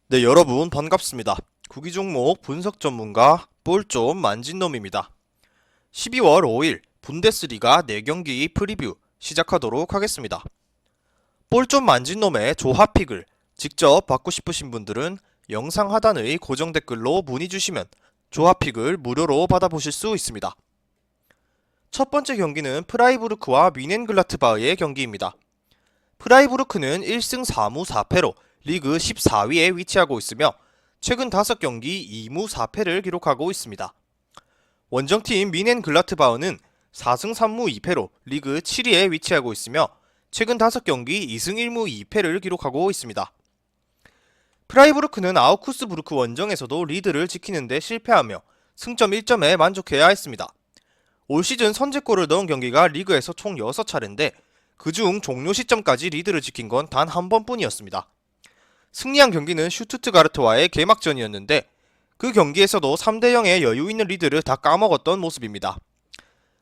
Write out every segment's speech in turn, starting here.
네, 여러분 반갑습니다. 구기 종목 분석 전문가 볼 좀 만진 놈입니다. 12월 5일 분데스리가 4경기 프리뷰 시작하도록 하겠습니다. 볼 좀 만진 놈의 조합픽을 직접 받고 싶으신 분들은 영상 하단의 고정 댓글로 문의 주시면 조합픽을 무료로 받아보실 수 있습니다. 첫 번째 경기는 프라이부르크와 미넨글라트바흐의 경기입니다. 프라이부르크는 1승 4무 4패로 리그 14위에 위치하고 있으며 최근 5경기 2무 4패를 기록하고 있습니다. 원정팀 미넨글라트바흐는 4승 3무 2패로 리그 7위에 위치하고 있으며 최근 5경기 2승 1무 2패를 기록하고 있습니다. 프라이부르크는 아우쿠스부르크 원정에서도 리드를 지키는 데 실패하며 승점 1점에 만족해야 했습니다. 올 시즌 선제골을 넣은 경기가 리그에서 총 6차례인데 그중 종료 시점까지 리드를 지킨 건 단 한 번뿐이었습니다. 승리한 경기는 슈투트가르트와의 개막전이었는데 그 경기에서도 3대0의 여유있는 리드를 다 까먹었던 모습입니다.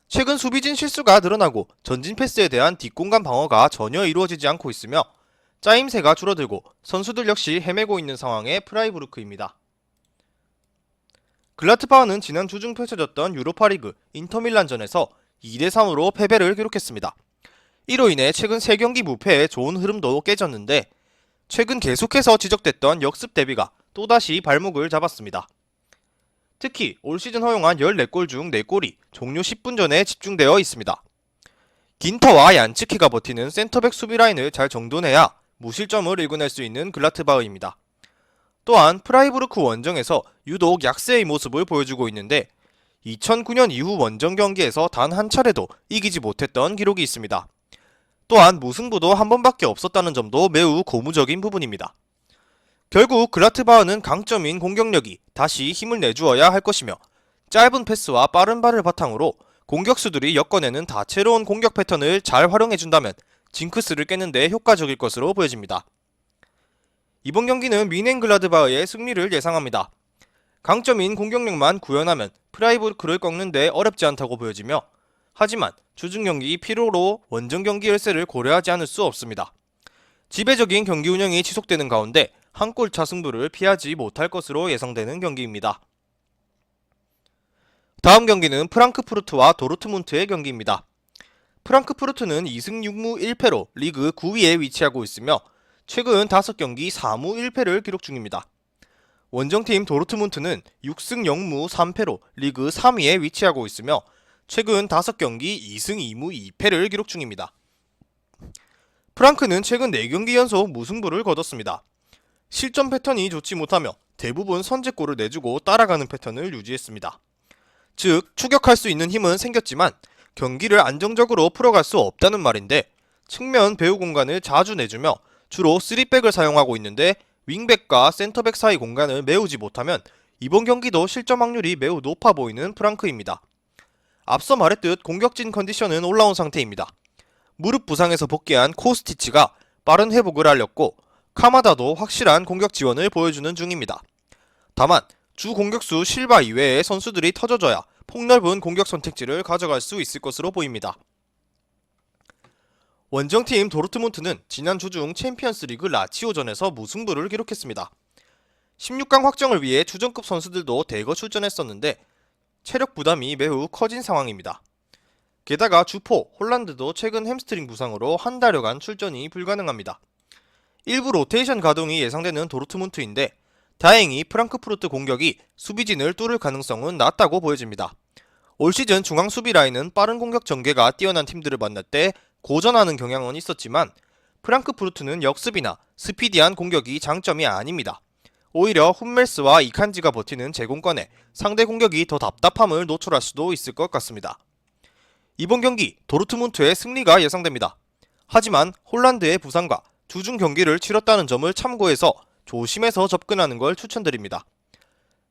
최근 수비진 실수가 늘어나고 전진 패스에 대한 뒷공간 방어가 전혀 이루어지지 않고 있으며 짜임새가 줄어들고 선수들 역시 헤매고 있는 상황의 프라이부르크입니다. 글라트바흐는 지난 주중 펼쳐졌던 유로파리그 인터밀란전에서 2대3으로 패배를 기록했습니다. 이로 인해 최근 3경기 무패의 좋은 흐름도 깨졌는데 최근 계속해서 지적됐던 역습 대비가 또다시 발목을 잡았습니다. 특히 올 시즌 허용한 14골 중 4골이 종료 10분 전에 집중되어 있습니다. 긴터와 얀츠키가 버티는 센터백 수비 라인을 잘 정돈해야 무실점을 일궈낼 수 있는 글라트바흐입니다. 또한 프라이부르크 원정에서 유독 약세의 모습을 보여주고 있는데 2009년 이후 원정 경기에서 단 한 차례도 이기지 못했던 기록이 있습니다. 또한 무승부도 한 번밖에 없었다는 점도 매우 고무적인 부분입니다. 결국 글라트바흐는 강점인 공격력이 다시 힘을 내주어야 할 것이며 짧은 패스와 빠른 발을 바탕으로 공격수들이 엮어내는 다채로운 공격 패턴을 잘 활용해준다면 징크스를 깨는 데 효과적일 것으로 보여집니다. 이번 경기는 미넨글라드바흐의 승리를 예상합니다. 강점인 공격력만 구현하면 프라이부르크를 꺾는 데 어렵지 않다고 보여지며 하지만 주중 경기 피로로 원정 경기 열세를 고려하지 않을 수 없습니다. 지배적인 경기 운영이 지속되는 가운데 한 골차 승부를 피하지 못할 것으로 예상되는 경기입니다. 다음 경기는 프랑크푸르트와 도르트문트의 경기입니다. 프랑크푸르트는 2승 6무 1패로 리그 9위에 위치하고 있으며 최근 5경기 4무 1패를 기록 중입니다. 원정팀 도르트문트는 6승 0무 3패로 리그 3위에 위치하고 있으며 최근 5경기 2승 2무 2패를 기록 중입니다. 프랑크는 최근 4경기 연속 무승부를 거뒀습니다. 실점 패턴이 좋지 못하며 대부분 선제골을 내주고 따라가는 패턴을 유지했습니다. 즉, 추격할 수 있는 힘은 생겼지만 경기를 안정적으로 풀어갈 수 없다는 말인데 측면 배우 공간을 자주 내주며 주로 3백을 사용하고 있는데 윙백과 센터백 사이 공간을 메우지 못하면 이번 경기도 실점 확률이 매우 높아 보이는 프랑크입니다. 앞서 말했듯 공격진 컨디션은 올라온 상태입니다. 무릎 부상에서 복귀한 코스티치가 빠른 회복을 알렸고 카마다도 확실한 공격 지원을 보여주는 중입니다. 다만 주 공격수 실바 이외의 선수들이 터져줘야 폭넓은 공격 선택지를 가져갈 수 있을 것으로 보입니다. 원정팀 도르트문트는 지난 주중 챔피언스리그 라치오전에서 무승부를 기록했습니다. 16강 확정을 위해 주전급 선수들도 대거 출전했었는데 체력 부담이 매우 커진 상황입니다. 게다가 주포 홀란드도 최근 햄스트링 부상으로 한 달여간 출전이 불가능합니다. 일부 로테이션 가동이 예상되는 도르트문트인데 다행히 프랑크푸르트 공격이 수비진을 뚫을 가능성은 낮다고 보여집니다. 올 시즌 중앙 수비 라인은 빠른 공격 전개가 뛰어난 팀들을 만날 때 고전하는 경향은 있었지만 프랑크푸르트는 역습이나 스피디한 공격이 장점이 아닙니다. 오히려 훈멜스와 이칸지가 버티는 제공권에 상대 공격이 더 답답함을 노출할 수도 있을 것 같습니다. 이번 경기 도르트문트의 승리가 예상됩니다. 하지만 홀란드의 부상과 주중 경기를 치렀다는 점을 참고해서 조심해서 접근하는 걸 추천드립니다.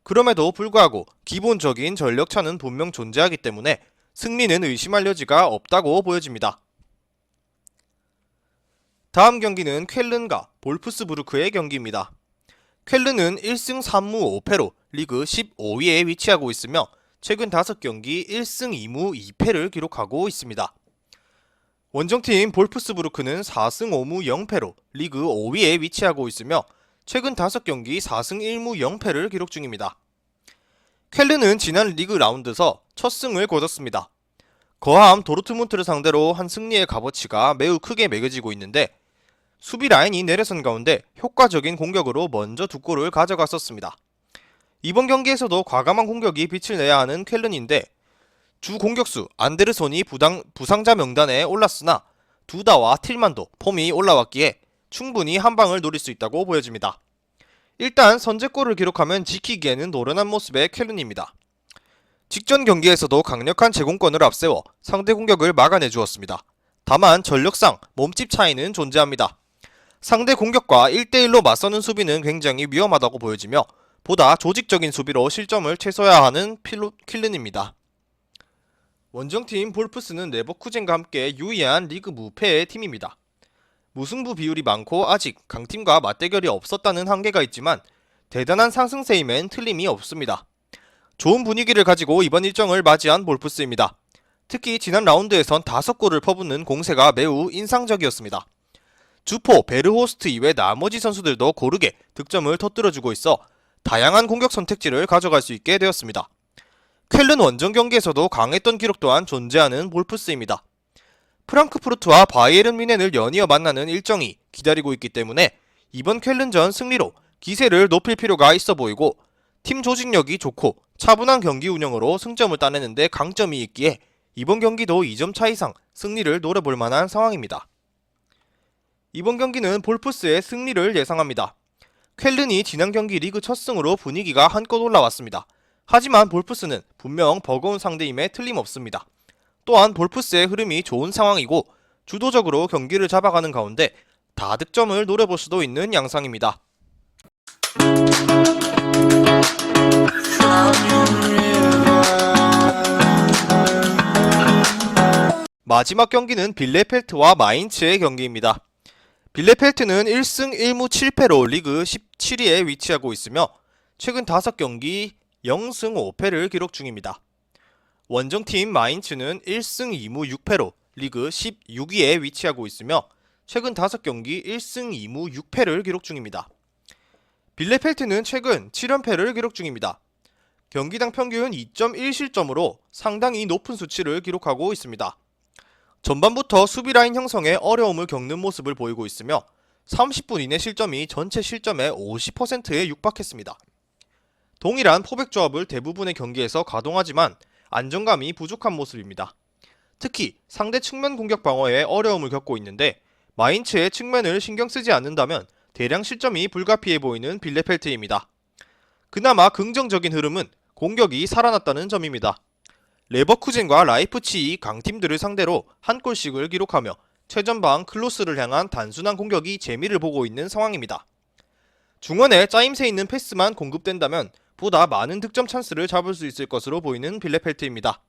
그럼에도 불구하고 기본적인 전력차는 분명 존재하기 때문에 승리는 의심할 여지가 없다고 보여집니다. 다음 경기는 쾰른과 볼프스부르크의 경기입니다. 쾰른은 1승 3무 5패로 리그 15위에 위치하고 있으며 최근 5경기 1승 2무 2패를 기록하고 있습니다. 원정팀 볼프스부르크는 4승 5무 0패로 리그 5위에 위치하고 있으며 최근 5경기 4승 1무 0패를 기록 중입니다. 쾰른은 지난 리그 라운드에서 첫 승을 거뒀습니다. 거함 도르트문트를 상대로 한 승리의 값어치가 매우 크게 매겨지고 있는데 수비 라인이 내려선 가운데 효과적인 공격으로 먼저 2골을 가져갔었습니다. 이번 경기에서도 과감한 공격이 빛을 내야 하는 쾰른인데 주 공격수 안데르손이 부상자 명단에 올랐으나 두다와 틸만도 폼이 올라왔기에 충분히 한 방을 노릴 수 있다고 보여집니다. 일단 선제골을 기록하면 지키기에는 노련한 모습의 쾰른입니다. 직전 경기에서도 강력한 제공권을 앞세워 상대 공격을 막아내 주었습니다. 다만 전력상 몸집 차이는 존재합니다. 상대 공격과 1대1로 맞서는 수비는 굉장히 위험하다고 보여지며 보다 조직적인 수비로 실점을 최소화하는 쾰른입니다. 원정팀 볼프스는 레버쿠젠과 함께 유의한 리그 무패의 팀입니다. 무승부 비율이 많고 아직 강팀과 맞대결이 없었다는 한계가 있지만 대단한 상승세임엔 틀림이 없습니다. 좋은 분위기를 가지고 이번 일정을 맞이한 볼프스입니다. 특히 지난 라운드에선 5골을 퍼붓는 공세가 매우 인상적이었습니다. 주포, 베르호스트 이외 나머지 선수들도 고르게 득점을 터뜨려주고 있어 다양한 공격 선택지를 가져갈 수 있게 되었습니다. 쾰른 원정 경기에서도 강했던 기록 또한 존재하는 볼프스입니다. 프랑크푸르트와 바이에른 뮌헨을 연이어 만나는 일정이 기다리고 있기 때문에 이번 쾰른전 승리로 기세를 높일 필요가 있어 보이고 팀 조직력이 좋고 차분한 경기 운영으로 승점을 따내는데 강점이 있기에 이번 경기도 2점 차 이상 승리를 노려볼 만한 상황입니다. 이번 경기는 볼프스의 승리를 예상합니다. 쾰른이 지난 경기 리그 첫 승으로 분위기가 한껏 올라왔습니다. 하지만 볼프스는 분명 버거운 상대임에 틀림없습니다. 또한 볼프스의 흐름이 좋은 상황이고 주도적으로 경기를 잡아가는 가운데 다득점을 노려볼 수도 있는 양상입니다. 마지막 경기는 빌레펠트와 마인츠의 경기입니다. 빌레펠트는 1승 1무 7패로 리그 17위에 위치하고 있으며 최근 5경기 0승 5패를 기록 중입니다. 원정팀 마인츠는 1승 2무 6패로 리그 16위에 위치하고 있으며 최근 5경기 1승 2무 6패를 기록 중입니다. 빌레펠트는 최근 7연패를 기록 중입니다. 경기당 평균 2.1실점으로 상당히 높은 수치를 기록하고 있습니다. 전반부터 수비라인 형성에 어려움을 겪는 모습을 보이고 있으며 30분 이내 실점이 전체 실점의 50%에 육박했습니다. 동일한 포백 조합을 대부분의 경기에서 가동하지만 안정감이 부족한 모습입니다. 특히 상대 측면 공격 방어에 어려움을 겪고 있는데 마인츠의 측면을 신경 쓰지 않는다면 대량 실점이 불가피해 보이는 빌레펠트입니다. 그나마 긍정적인 흐름은 공격이 살아났다는 점입니다. 레버쿠젠과 라이프치히 강팀들을 상대로 한 골씩을 기록하며 최전방 클로스를 향한 단순한 공격이 재미를 보고 있는 상황입니다. 중원에 짜임새 있는 패스만 공급된다면 보다 많은 득점 찬스를 잡을 수 있을 것으로 보이는 빌레펠트입니다.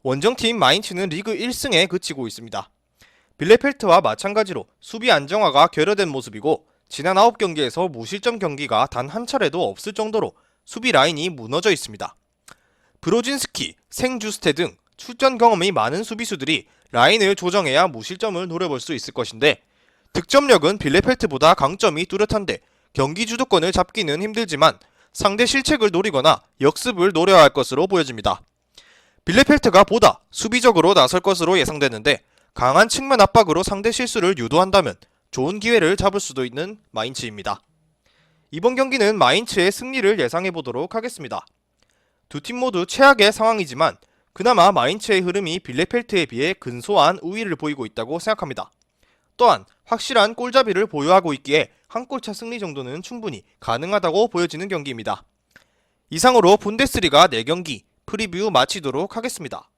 원정팀 마인츠는 리그 1승에 그치고 있습니다. 빌레펠트와 마찬가지로 수비 안정화가 결여된 모습이고 지난 9경기에서 무실점 경기가 단 한 차례도 없을 정도로 수비 라인이 무너져 있습니다. 브로진스키, 생주스테 등 출전 경험이 많은 수비수들이 라인을 조정해야 무실점을 노려볼 수 있을 것인데 득점력은 빌레펠트보다 강점이 뚜렷한데 경기 주도권을 잡기는 힘들지만 상대 실책을 노리거나 역습을 노려야 할 것으로 보여집니다. 빌레펠트가 보다 수비적으로 나설 것으로 예상되는데 강한 측면 압박으로 상대 실수를 유도한다면 좋은 기회를 잡을 수도 있는 마인츠입니다. 이번 경기는 마인츠의 승리를 예상해보도록 하겠습니다. 두 팀 모두 최악의 상황이지만 그나마 마인츠의 흐름이 빌레펠트에 비해 근소한 우위를 보이고 있다고 생각합니다. 또한 확실한 골잡이를 보유하고 있기에 한 골차 승리 정도는 충분히 가능하다고 보여지는 경기입니다. 이상으로 분데스리가 4경기 프리뷰 마치도록 하겠습니다.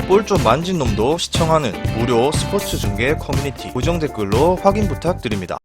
볼 좀 만진 놈도 시청하는 무료 스포츠 중계 커뮤니티 고정 댓글로 확인 부탁드립니다.